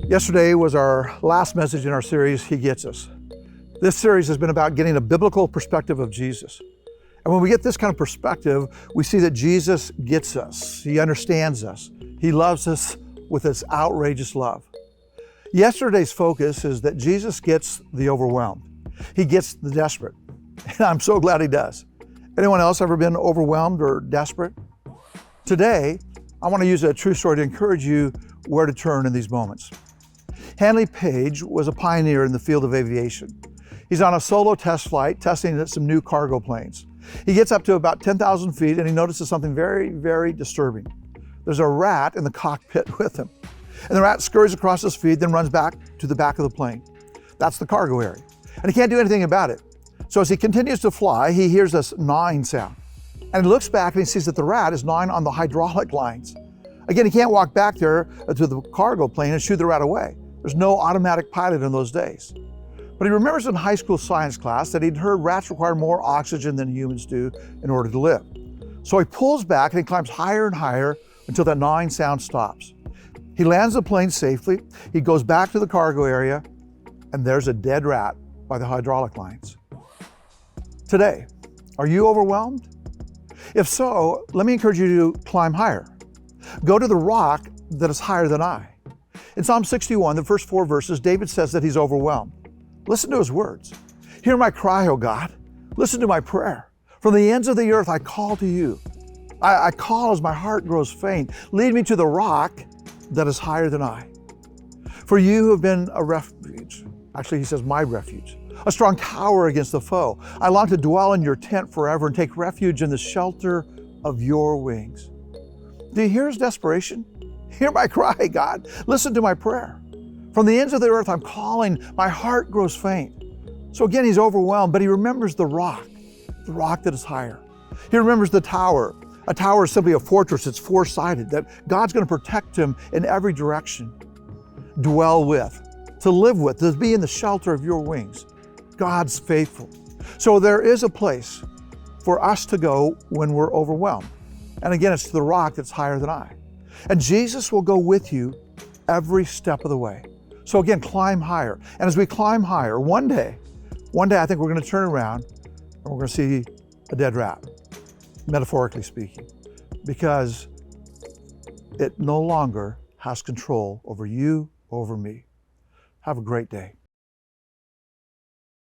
Yesterday was our last message in our series, He Gets Us. This series has been about getting a biblical perspective of Jesus. And when we get this kind of perspective, we see that Jesus gets us. He understands us. He loves us with His outrageous love. Yesterday's focus is that Jesus gets the overwhelmed. He gets the desperate. And I'm so glad He does. Anyone else ever been overwhelmed or desperate? Today, I want to use a true story to encourage you where to turn in these moments. Handley Page was a pioneer in the field of aviation. He's on a solo test flight testing some new cargo planes. He gets up to about 10,000 feet and he notices something very, very disturbing. There's a rat in the cockpit with him. And the rat scurries across his feet, then runs back to the back of the plane. That's the cargo area. And he can't do anything about it. So as he continues to fly, he hears this gnawing sound. And he looks back and he sees that the rat is gnawing on the hydraulic lines. Again, he can't walk back there to the cargo plane and shoo the rat away. There's no automatic pilot in those days. But he remembers in high school science class that he'd heard rats require more oxygen than humans do in order to live. So he pulls back and he climbs higher and higher until that gnawing sound stops. He lands the plane safely, he goes back to the cargo area, and there's a dead rat by the hydraulic lines. Today, are you overwhelmed? If so, let me encourage you to climb higher. Go to the rock that is higher than I. In Psalm 61, the first 4 verses, David says that he's overwhelmed. Listen to his words. Hear my cry, O God. Listen to my prayer. From the ends of the earth, I call to you. I call as my heart grows faint. Lead me to the rock that is higher than I. For you have been a refuge. Actually, he says, my refuge. A strong tower against the foe. I long to dwell in your tent forever and take refuge in the shelter of your wings. Do you hear his desperation? Hear my cry, God. Listen to my prayer. From the ends of the earth, I'm calling. My heart grows faint. So again, he's overwhelmed, but he remembers the rock that is higher. He remembers the tower. A tower is simply a fortress. It's four-sided, that God's going to protect him in every direction. Dwell with, to live with, to be in the shelter of your wings. God's faithful. So there is a place for us to go when we're overwhelmed. And again, it's to the rock that's higher than I. And Jesus will go with you every step of the way. So again, climb higher. And as we climb higher, one day I think we're going to turn around and we're going to see a dead rat, metaphorically speaking, because it no longer has control over you, over me. Have a great day.